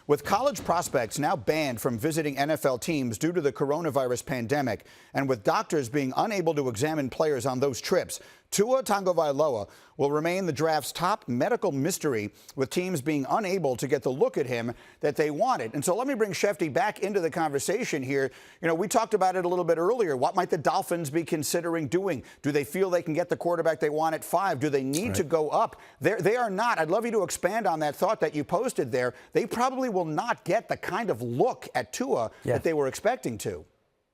With college prospects now banned from visiting NFL teams due to the coronavirus pandemic, and with doctors being unable to examine players on those trips, Tua Tagovailoa will remain the draft's top medical mystery, with teams being unable to get the look at him that they wanted. And so let me bring Shefty back into the conversation here. You know, we talked about it a little bit earlier. What might the Dolphins be considering doing? Do they feel they can get the quarterback they want at 5? Do they need to go up? They are not. I'd love you to expand on that thought that you posted there. They probably will not get the kind of look at Tua that they were expecting to.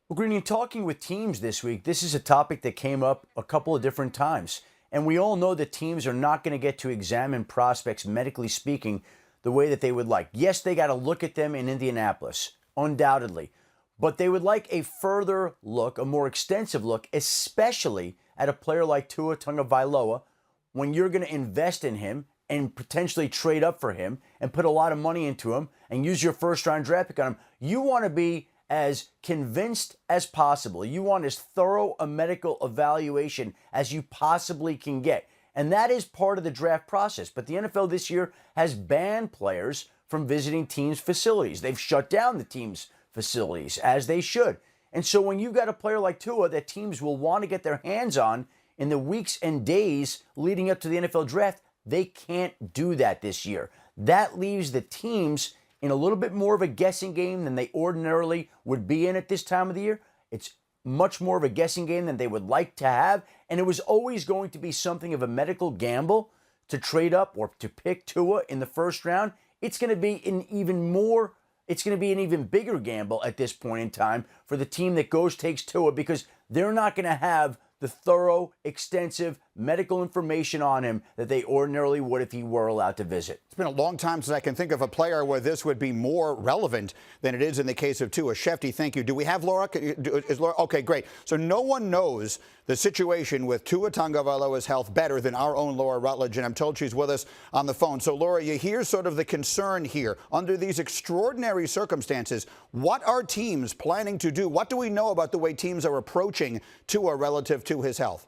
Well, Greeny, talking with teams this week, this is a topic that came up a couple of different times. And we all know that teams are not going to get to examine prospects, medically speaking, the way that they would like. Yes, they got to look at them in Indianapolis, undoubtedly. But they would like a further look, a more extensive look, especially at a player like Tua Tagovailoa, when you're going to invest in him and potentially trade up for him and put a lot of money into him and use your first-round draft pick on him. You want to be as convinced as possible. You want as thorough a medical evaluation as you possibly can get. And that is part of the draft process. But the NFL this year has banned players from visiting teams' facilities. They've shut down the team's facilities, as they should. And so when you've got a player like Tua that teams will want to get their hands on in the weeks and days leading up to the NFL draft, they can't do that this year. That leaves the teams in a little bit more of a guessing game than they ordinarily would be in at this time of the year. It's much more of a guessing game than they would like to have. And it was always going to be something of a medical gamble to trade up or to pick Tua in the first round. It's going to be an even bigger gamble at this point in time for the team that takes Tua, because they're not going to have the thorough, extensive medical information on him that they ordinarily would if he were allowed to visit. It's been a long time since I can think of a player where this would be more relevant than it is in the case of Tua. Shefty, thank you. Do we have Laura? Is Laura? Okay, great. So no one knows the situation with Tua Tagovailoa's health better than our own Laura Rutledge, and I'm told she's with us on the phone. So, Laura, you hear sort of the concern here. Under these extraordinary circumstances, what are teams planning to do? What do we know about the way teams are approaching Tua relative to his health?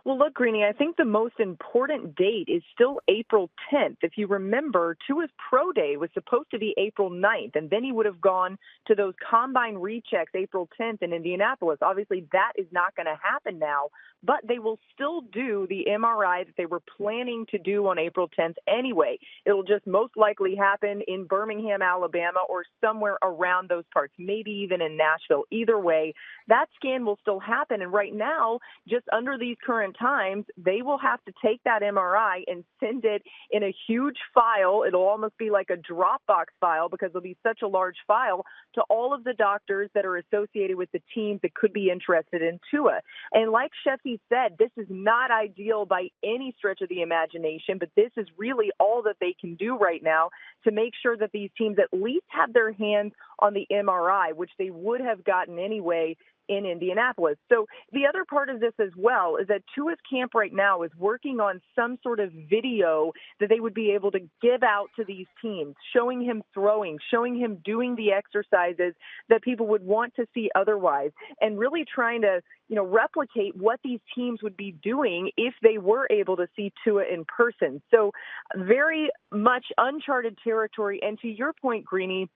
Well, look, Greeny, I think the most important date is still April 10th. If you remember, Tua's pro day was supposed to be April 9th, and then he would have gone to those combine rechecks April 10th in Indianapolis. Obviously, that is not going to happen now, but they will still do the MRI that they were planning to do on April 10th anyway. It'll just most likely happen in Birmingham, Alabama, or somewhere around those parts, maybe even in Nashville. Either way, that scan will still happen. And right now, just under these current times, they will have to take that MRI and send it in a huge file. It'll almost be like a Dropbox file, because it'll be such a large file, to all of the doctors that are associated with the teams that could be interested in Tua. And like Shefty said, this is not ideal by any stretch of the imagination, but this is really all that they can do right now to make sure that these teams at least have their hands on the MRI, which they would have gotten anyway in Indianapolis. So the other part of this as well is that Tua's camp right now is working on some sort of video that they would be able to give out to these teams, showing him throwing, showing him doing the exercises that people would want to see otherwise, and really trying to, replicate what these teams would be doing if they were able to see Tua in person. So very much uncharted territory. And to your point, Greeny,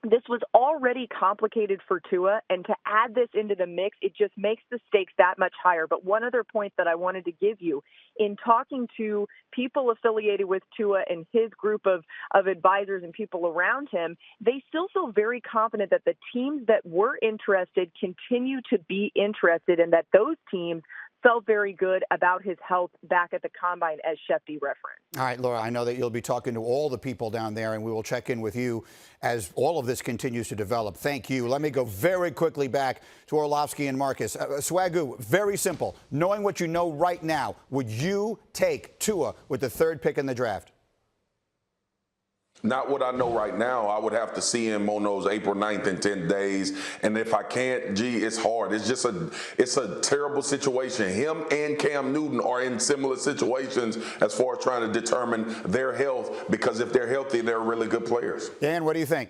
this was already complicated for Tua, and to add this into the mix, it just makes the stakes that much higher. But one other point that I wanted to give you, in talking to people affiliated with Tua and his group of advisors and people around him, they still feel very confident that the teams that were interested continue to be interested, and that those teams felt very good about his health back at the combine, as Shefty referenced. All right, Laura, I know that you'll be talking to all the people down there, and we will check in with you as all of this continues to develop. Thank you. Let me go very quickly back to Orlovsky and Marcus. Swagoo, very simple. Knowing what you know right now, would you take Tua with the 3rd pick in the draft? Not what I know right now. I would have to see him on those April 9th in 10 days. And if I can't, it's hard. It's a terrible situation. Him and Cam Newton are in similar situations as far as trying to determine their health, because if they're healthy, they're really good players. Dan, what do you think?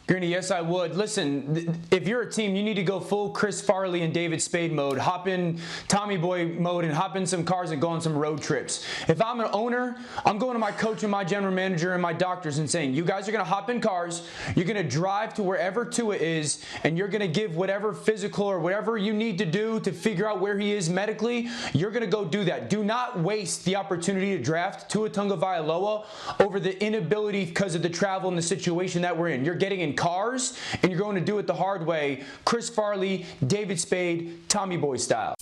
Greeny, yes, I would. Listen, if you're a team, you need to go full Chris Farley and David Spade mode. Hop in Tommy Boy mode and hop in some cars and go on some road trips. If I'm an owner, I'm going to my coach and my general manager and my doctors and saying, you guys are going to hop in cars, you're going to drive to wherever Tua is, and you're going to give whatever physical or whatever you need to do to figure out where he is medically, you're going to go do that. Do not waste the opportunity to draft Tua Tagovailoa over the inability because of the travel and the situation that we're in. You're getting in cars, and you're going to do it the hard way. Chris Farley, David Spade, Tommy Boy style.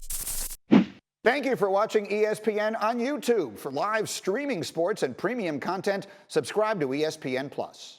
Thank you for watching ESPN on YouTube. For live streaming sports and premium content, subscribe to ESPN+.